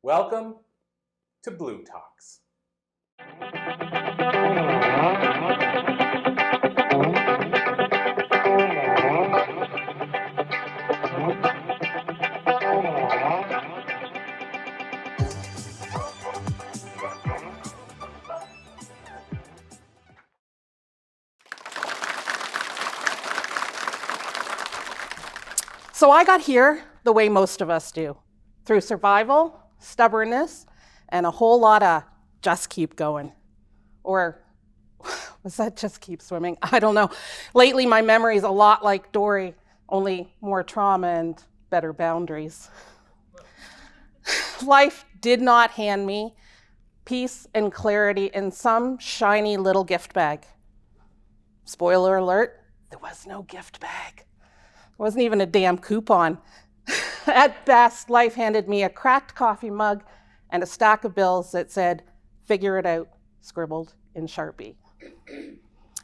Welcome to Blue Talks. So I got here the way most of us do, through survival, stubbornness, and a whole lot of just keep going. Or was that just keep swimming? I don't know. Lately, my memory is a lot like Dory, only more trauma and better boundaries. Life did not hand me peace and clarity in some shiny little gift bag. Spoiler alert, there was no gift bag. It wasn't even a damn coupon. At best, life handed me a cracked coffee mug and a stack of bills that said, "Figure it out," scribbled in Sharpie.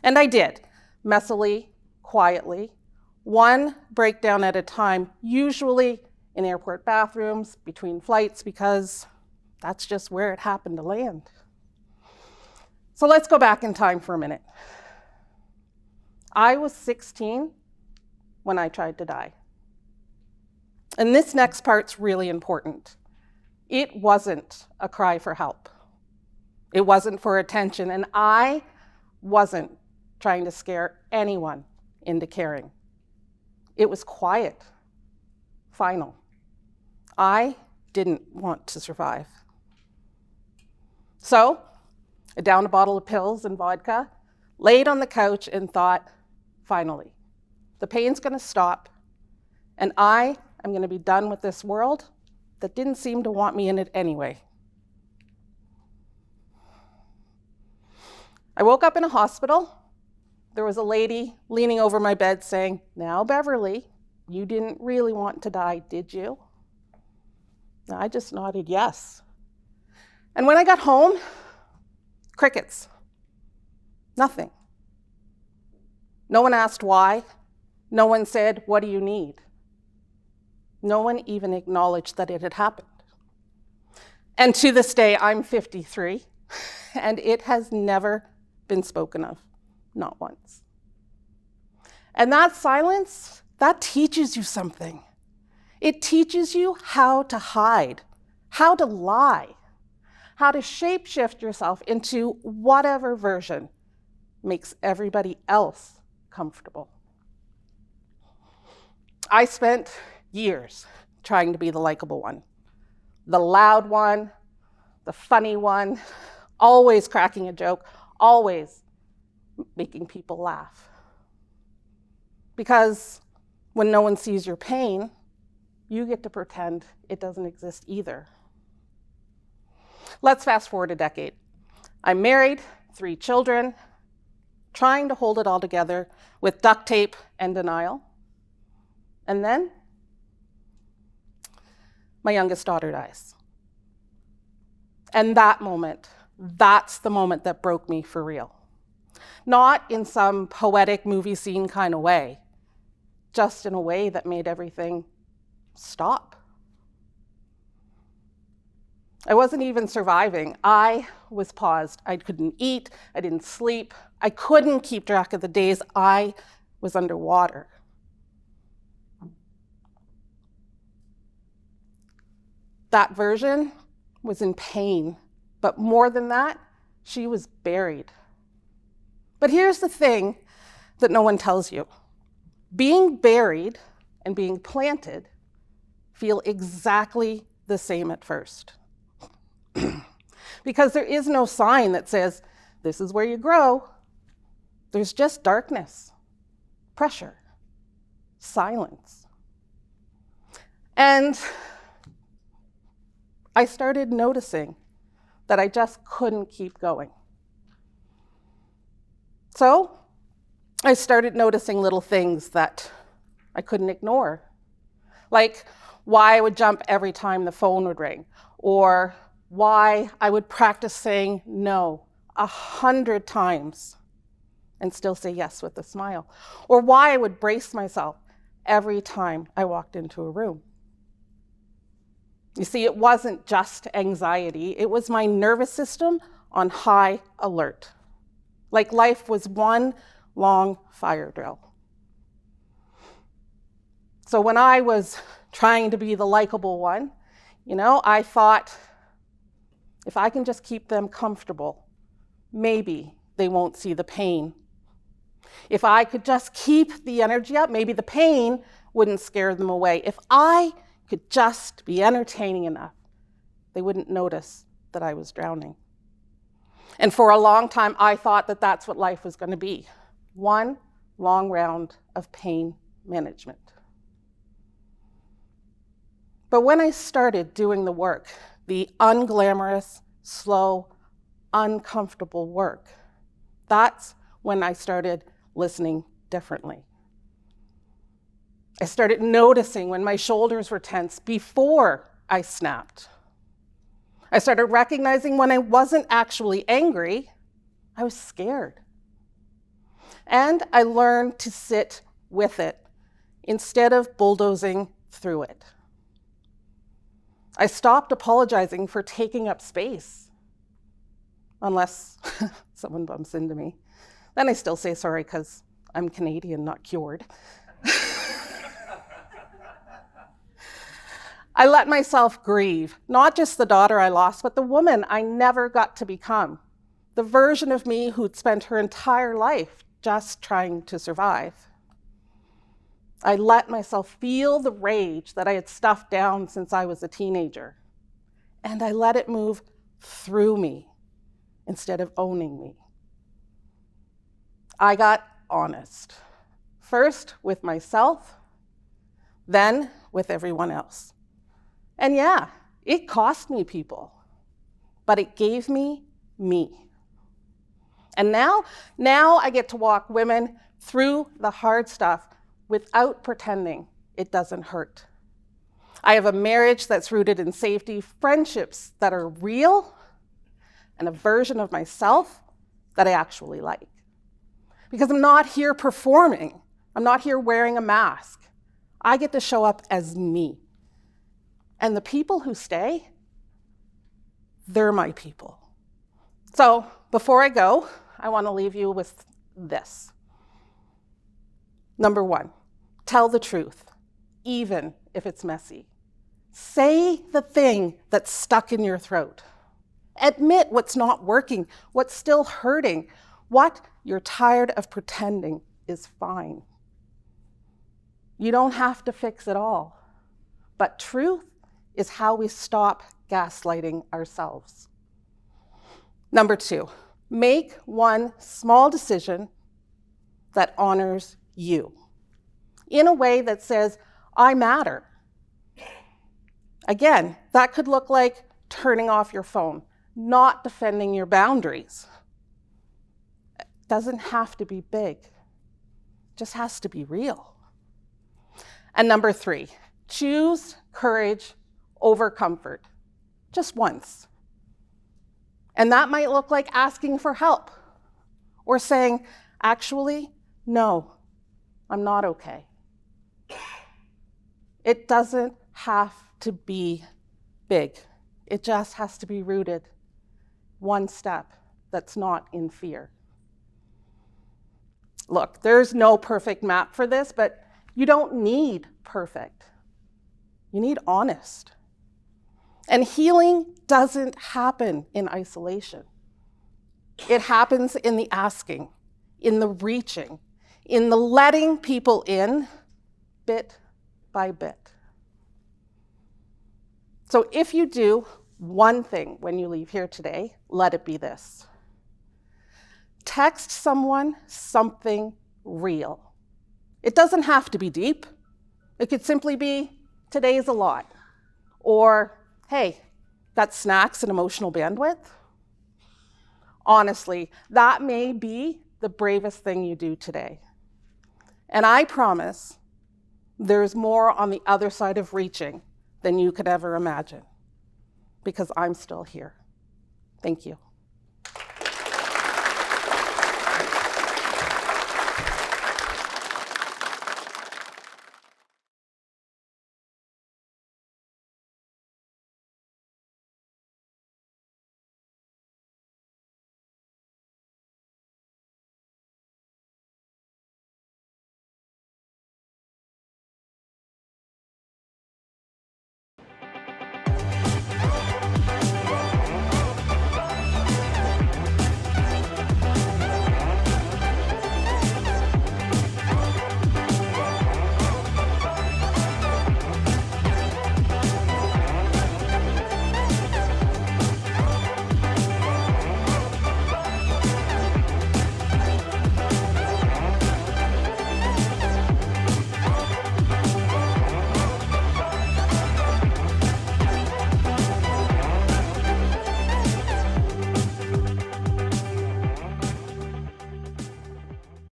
And I did, messily, quietly, one breakdown at a time, usually in airport bathrooms, between flights, because that's just where it happened to land. So let's go back in time for a minute. I was 16 when I tried to die. And this next part's really important. It wasn't a cry for help. It wasn't for attention, and I wasn't trying to scare anyone into caring. It was quiet, final. I didn't want to survive. So I downed a bottle of pills and vodka, laid on the couch and thought, finally, the pain's gonna stop, and I am gonna be done with this world that didn't seem to want me in it anyway. I woke up in a hospital. There was a lady leaning over my bed saying, "Now, Beverly, you didn't really want to die, did you?" And I just nodded yes. And when I got home, crickets. Nothing. No one asked why. No one said, "What do you need?" No one even acknowledged that it had happened. And to this day, I'm 53, and it has never been spoken of, not once. And that silence, that teaches you something. It teaches you how to hide, how to lie, how to shapeshift yourself into whatever version makes everybody else comfortable. I spent years trying to be the likable one, the loud one, the funny one, always cracking a joke, always making people laugh. Because when no one sees your pain, you get to pretend it doesn't exist either. Let's fast forward a decade. I'm married, 3 children, trying to hold it all together with duct tape and denial. And then my youngest daughter dies. And that moment, that's the moment that broke me for real. Not in some poetic movie scene kind of way, just in a way that made everything stop. I wasn't even surviving. I was paused. I couldn't eat. I didn't sleep. I couldn't keep track of the days I was underwater. That version was in pain, but more than that, she was buried. But here's the thing that no one tells you. Being buried and being planted feel exactly the same at first. Because there is no sign that says, this is where you grow. There's just darkness, pressure, silence. And I started noticing that I just couldn't keep going. So I started noticing little things that I couldn't ignore, like why I would jump every time the phone would ring, or why I would practice saying no 100 times and still say yes with a smile, or why I would brace myself every time I walked into a room. You see, it wasn't just anxiety. It was my nervous system on high alert. Like life was one long fire drill. So when I was trying to be the likable one, I thought, if I can just keep them comfortable, maybe they won't see the pain. If I could just keep the energy up, maybe the pain wouldn't scare them away. If I could just be entertaining enough, they wouldn't notice that I was drowning. And for a long time, I thought that that's what life was going to be. One long round of pain management. But when I started doing the work, the unglamorous, slow, uncomfortable work, that's when I started listening differently. I started noticing when my shoulders were tense before I snapped. I started recognizing when I wasn't actually angry, I was scared. And I learned to sit with it instead of bulldozing through it. I stopped apologizing for taking up space, unless someone bumps into me. Then I still say sorry because I'm Canadian, not cured. I let myself grieve, not just the daughter I lost, but the woman I never got to become, the version of me who'd spent her entire life just trying to survive. I let myself feel the rage that I had stuffed down since I was a teenager, and I let it move through me instead of owning me. I got honest, first with myself, then with everyone else. And yeah, it cost me people, but it gave me me. And now I get to walk women through the hard stuff without pretending it doesn't hurt. I have a marriage that's rooted in safety, friendships that are real, and a version of myself that I actually like. Because I'm not here performing. I'm not here wearing a mask. I get to show up as me. And the people who stay, they're my people. So before I go, I want to leave you with this. Number one, tell the truth, even if it's messy. Say the thing that's stuck in your throat. Admit what's not working, what's still hurting, what you're tired of pretending is fine. You don't have to fix it all, but truth is how we stop gaslighting ourselves. Number two, make one small decision that honors you in a way that says, I matter. Again, that could look like turning off your phone, not defending your boundaries. It doesn't have to be big, it just has to be real. And number three, choose courage over comfort, just once. And that might look like asking for help or saying, actually, no, I'm not okay. It doesn't have to be big. It just has to be rooted one step that's not in fear. Look, there's no perfect map for this, but you don't need perfect. You need honest. And healing doesn't happen in isolation. It happens in the asking, in the reaching, in the letting people in bit by bit. So if you do one thing when you leave here today, let it be this. Text someone something real. It doesn't have to be deep. It could simply be, today's a lot. Or, hey, got snacks and emotional bandwidth? Honestly, that may be the bravest thing you do today. And I promise there's more on the other side of reaching than you could ever imagine, because I'm still here. Thank you.